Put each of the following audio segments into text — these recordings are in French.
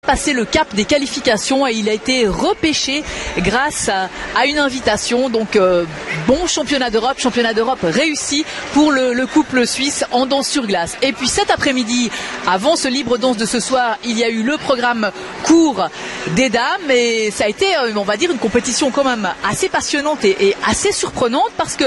passé le cap des qualifications et il a été repêché grâce à une invitation. Donc bon championnat d'Europe réussi pour le couple suisse en danse sur glace. Et puis cet après-midi, avant ce libre danse de ce soir, il y a eu le programme court des dames et ça a été, on va dire, une compétition quand même assez passionnante et assez surprenante parce que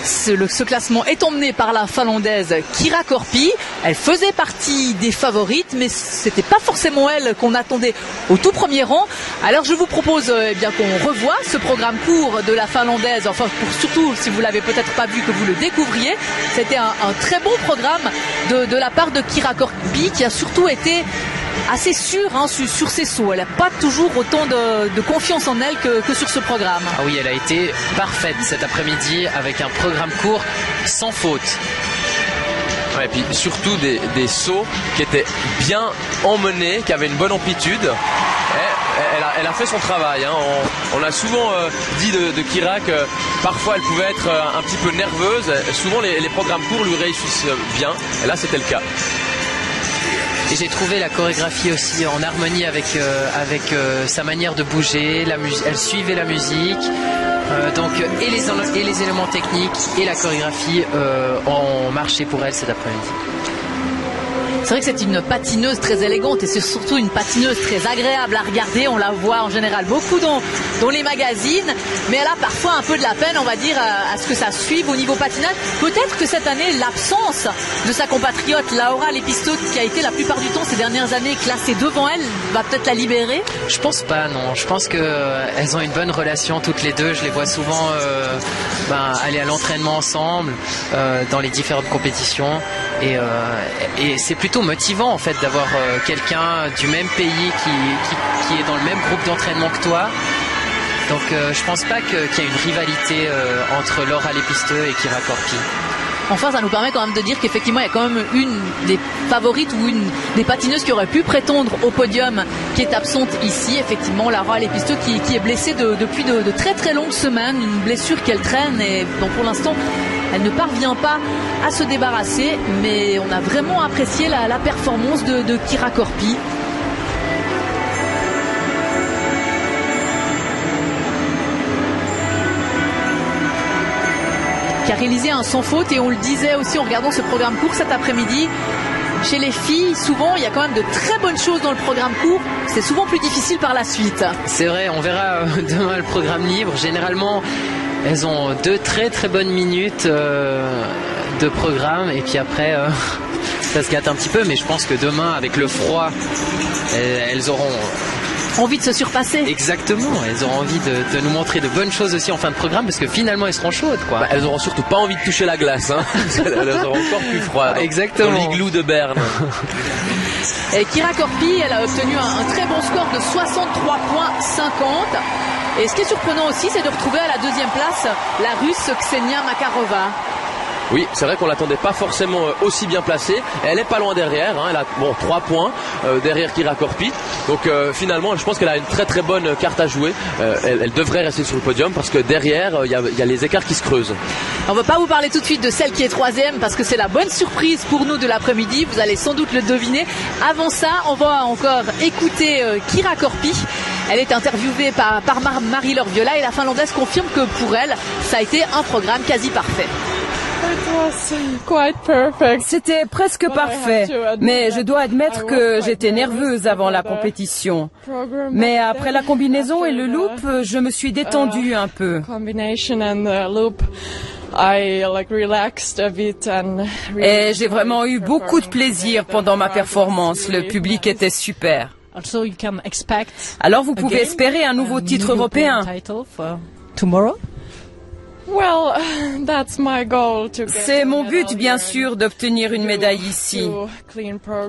ce classement est emmené par la Finlandaise Kira Korpi. Elle faisait partie des favorites, mais c'était pas forcément elle qu'on attendait au tout premier rang. Alors je vous propose bien qu'on revoie ce programme court de la Finlandaise, enfin surtout si vous l'avez peut-être pas vu, que vous le découvriez. C'était un très bon programme de la part de Kira Korpi qui a surtout été assez sûre sur ses sauts. Elle n'a pas toujours autant de confiance en elle que sur ce programme. Ah oui, elle a été parfaite cet après-midi avec un programme court sans faute. Ouais, et puis surtout des sauts qui étaient bien emmenés, qui avaient une bonne amplitude. Elle a fait son travail. Hein. On a souvent dit de Kira que parfois elle pouvait être un petit peu nerveuse. Souvent les programmes courts lui réussissent bien. Et là c'était le cas. Et j'ai trouvé la chorégraphie aussi en harmonie avec sa manière de bouger. Elle suivait la musique. Donc et les éléments techniques et la chorégraphie ont marché pour elle cet après-midi. C'est vrai que c'est une patineuse très élégante et c'est surtout une patineuse très agréable à regarder. On la voit en général beaucoup dans les magazines, mais elle a parfois un peu de la peine, on va dire, à ce que ça suive au niveau patinage. Peut-être que cette année, l'absence de sa compatriote Laura Lepisto, qui a été la plupart du temps ces dernières années classée devant elle, va peut-être la libérer. Je pense pas, non. Je pense qu'elles ont une bonne relation toutes les deux. Je les vois souvent aller à l'entraînement ensemble dans les différentes compétitions. Et c'est plutôt motivant en fait d'avoir quelqu'un du même pays qui est dans le même groupe d'entraînement que toi. Donc je pense pas qu'il y a une rivalité entre Laura Lepisto et Kira Korpi. Enfin, ça nous permet quand même de dire qu'effectivement il y a quand même une des favorites ou une des patineuses qui aurait pu prétendre au podium qui est absente ici. Effectivement, Laura Lepisto qui est blessée depuis de très très longues semaines, une blessure qu'elle traîne et donc pour l'instant elle ne parvient pas à se débarrasser, mais on a vraiment apprécié la performance de Kira Korpi. Qui a réalisé un sans faute et on le disait aussi en regardant ce programme court cet après-midi. Chez les filles, souvent, il y a quand même de très bonnes choses dans le programme court. C'est souvent plus difficile par la suite. C'est vrai, on verra demain le programme libre. Généralement, elles ont 2 très très bonnes minutes de programme et puis après ça se gâte un petit peu, mais je pense que demain avec le froid elles auront envie de se surpasser. Exactement, elles auront envie de nous montrer de bonnes choses aussi en fin de programme parce que finalement elles seront chaudes quoi. Elles auront surtout pas envie de toucher la glace hein. Elles auront encore plus froid exactement. Dans l'igloo de Berne. Et Kira Korpi, elle a obtenu un très bon score de 63,50. Et ce qui est surprenant aussi, c'est de retrouver à la 2e place la Russe Ksenia Makarova. Oui, c'est vrai qu'on l'attendait pas forcément aussi bien placée. Elle est pas loin derrière, hein. Elle a 3 points derrière Kira Korpi. Donc finalement, je pense qu'elle a une très très bonne carte à jouer. Elle devrait rester sur le podium parce que derrière, il y a les écarts qui se creusent. On ne va pas vous parler tout de suite de celle qui est 3e parce que c'est la bonne surprise pour nous de l'après-midi. Vous allez sans doute le deviner. Avant ça, on va encore écouter Kira Korpi. Elle est interviewée par Marie-Laure Viola et la Finlandaise confirme que pour elle, ça a été un programme quasi parfait. C'était presque parfait, mais je dois admettre que j'étais nerveuse avant la compétition. Mais après la combinaison et le loop, je me suis détendue un peu. Et j'ai vraiment eu beaucoup de plaisir pendant ma performance. Le public était super. Alors vous pouvez espérer un nouveau titre européen. C'est mon but, bien sûr, d'obtenir une médaille ici,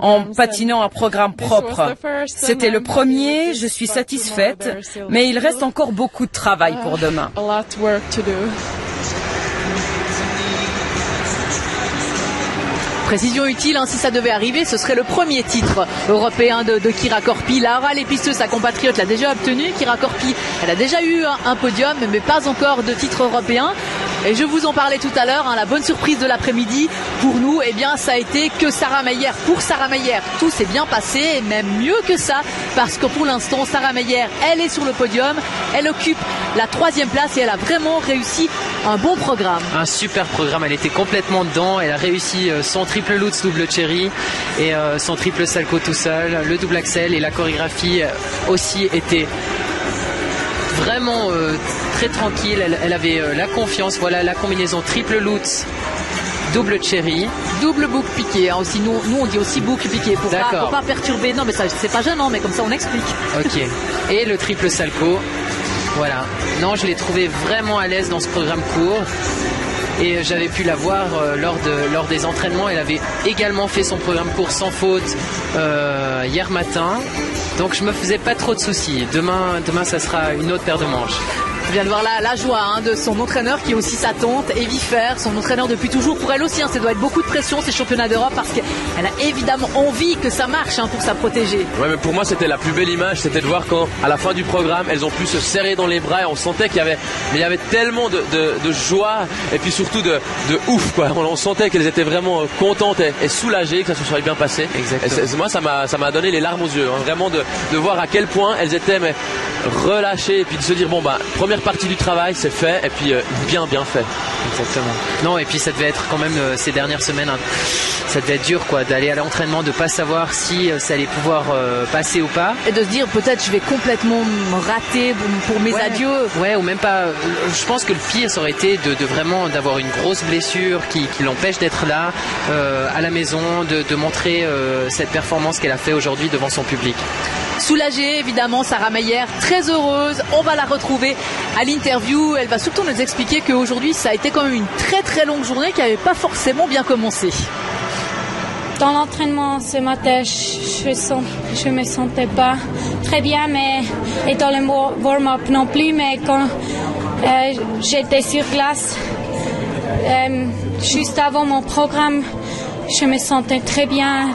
en patinant un programme propre. C'était le premier, je suis satisfaite, mais il reste encore beaucoup de travail pour demain. Précision utile, hein, si ça devait arriver, ce serait le premier titre européen de Kira Korpi. Laura Lepisto, sa compatriote, l'a déjà obtenu. Kira Korpi, elle a déjà eu un podium, mais pas encore de titre européen. Et je vous en parlais tout à l'heure, la bonne surprise de l'après-midi pour nous, eh bien, ça a été que Sarah Meyer. Pour Sarah Meyer, tout s'est bien passé, et même mieux que ça, parce que pour l'instant, Sarah Meyer, elle est sur le podium, elle occupe la 3e place et elle a vraiment réussi un bon programme. Un super programme, elle était complètement dedans, elle a réussi son triple Lutz double cherry et son triple salco tout seul, le double axel, et la chorégraphie aussi était vraiment très tranquille, elle avait la confiance. Voilà la combinaison triple Lutz double cherry, double boucle piqué, aussi nous on dit aussi boucle piqué pour pas perturber. Non mais ça c'est pas gênant, mais comme ça on explique. Ok. Et le triple salco. Voilà. Non, je l'ai trouvée vraiment à l'aise dans ce programme court. Et j'avais pu la voir lors des entraînements. Elle avait également fait son programme court sans faute hier matin. Donc je me faisais pas trop de soucis. Demain ça sera une autre paire de manches. Je viens de voir la joie de son entraîneur qui est aussi sa tante, Evie Fer, son entraîneur depuis toujours. Pour elle aussi, ça doit être beaucoup de pression ces championnats d'Europe parce qu'elle a évidemment envie que ça marche pour sa protéger. Ouais, mais pour moi c'était la plus belle image, c'était de voir quand à la fin du programme elles ont pu se serrer dans les bras et on sentait qu'il y avait tellement de joie et puis surtout de ouf quoi. On sentait qu'elles étaient vraiment contentes et soulagées que ça se soit bien passé. Exactement. Et moi ça m'a donné les larmes aux yeux, vraiment de voir à quel point elles étaient relâchées et puis de se dire première partie du travail c'est fait et puis bien fait. Exactement. Non, et puis ça devait être quand même ces dernières semaines, ça devait être dur quoi, d'aller à l'entraînement, de pas savoir si ça allait pouvoir passer ou pas. Et de se dire peut-être je vais complètement me rater pour mes adieux. Ouais, ou même pas. Je pense que le pire ça aurait été de vraiment d'avoir une grosse blessure qui l'empêche d'être là à la maison, de montrer cette performance qu'elle a fait aujourd'hui devant son public. Soulagée évidemment, Sarah Meyer, très heureuse. On va la retrouver à l'interview. Elle va surtout nous expliquer qu'aujourd'hui ça a été quand même une très très longue journée qui n'avait pas forcément bien commencé. Dans l'entraînement ce matin, je me sentais pas très bien, et dans le warm-up non plus, mais quand j'étais sur glace, juste avant mon programme, je me sentais très bien,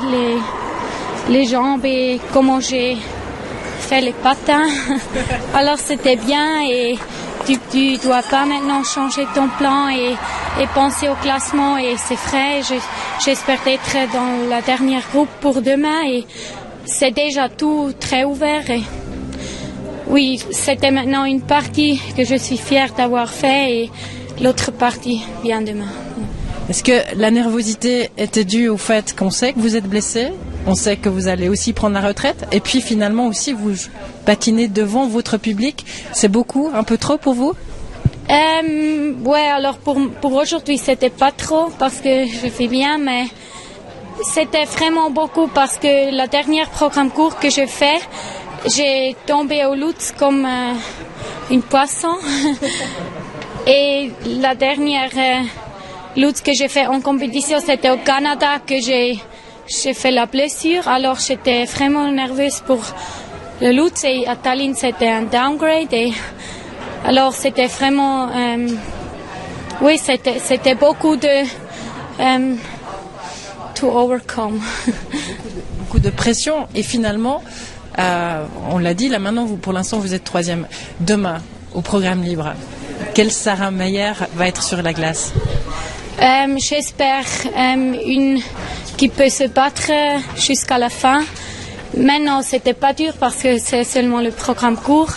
les jambes et comment j'ai fait les patins. Alors c'était bien et tu dois pas maintenant changer ton plan et penser au classement et c'est frais. J'espère être dans la dernière groupe pour demain et c'est déjà tout très ouvert. Et oui, c'était maintenant une partie que je suis fière d'avoir fait et l'autre partie vient demain. Est-ce que la nervosité était due au fait qu'on sait que vous êtes blessé, on sait que vous allez aussi prendre la retraite, et puis finalement aussi vous patinez devant votre public, c'est beaucoup, un peu trop pour vous? Ouais, alors pour aujourd'hui c'était pas trop parce que je fais bien, mais c'était vraiment beaucoup parce que la dernière programme court que j'ai fait, j'ai tombé au Lutz comme une poisson et la dernière Lutz que j'ai fait en compétition, c'était au Canada que j'ai fait la blessure. Alors j'étais vraiment nerveuse pour le Lutz et à Tallinn c'était un downgrade. Et alors c'était vraiment, oui, c'était beaucoup de to overcome. Beaucoup de pression et finalement, on l'a dit, là maintenant pour l'instant vous êtes 3e. Demain au programme libre, quelle Sarah Meyer va être sur la glace? J'espère une qui peut se battre jusqu'à la fin. Maintenant, c'était pas dur parce que c'est seulement le programme court.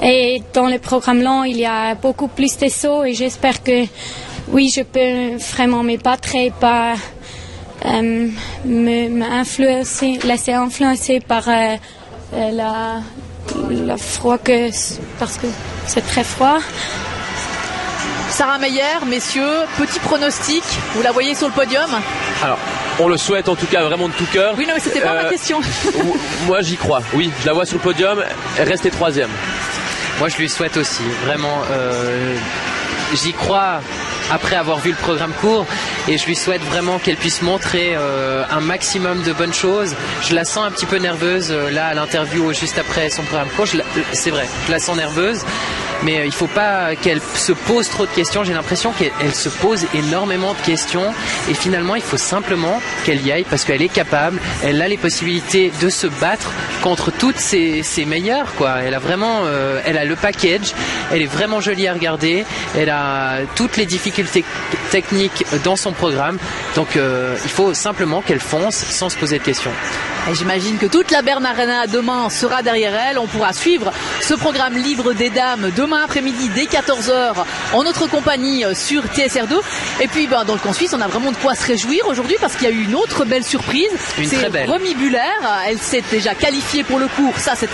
Et dans le programme long, il y a beaucoup plus de sauts. Et j'espère que, oui, je peux vraiment me battre et pas laisser influencer par la froid parce que c'est très froid. Sarah Meyer, messieurs, petit pronostic, vous la voyez sur le podium? Alors, on le souhaite en tout cas vraiment de tout cœur. Oui, non, mais c'était pas ma question. Moi, j'y crois. Oui, je la vois sur le podium, rester 3e. Moi, je lui souhaite aussi. Vraiment, j'y crois après avoir vu le programme court. et je lui souhaite vraiment qu'elle puisse montrer un maximum de bonnes choses. Je la sens un petit peu nerveuse là à l'interview juste après son programme court. C'est vrai, je la sens nerveuse. Mais il ne faut pas qu'elle se pose trop de questions. J'ai l'impression qu'elle se pose énormément de questions. Et finalement, il faut simplement qu'elle y aille parce qu'elle est capable. Elle a les possibilités de se battre contre toutes ses meilleures, quoi. Elle a vraiment, elle a le package. Elle est vraiment jolie à regarder. Elle a toutes les difficultés techniques dans son programme. Donc, il faut simplement qu'elle fonce sans se poser de questions. Et j'imagine que toute la Bern Arena demain sera derrière elle. On pourra suivre ce programme libre des dames demain après-midi dès 14h en notre compagnie sur TSR2. Et puis dans le camp suisse, on a vraiment de quoi se réjouir aujourd'hui parce qu'il y a eu une autre belle surprise. Une très belle. Romy Buller, elle s'est déjà qualifiée pour le cours. Ça, c'est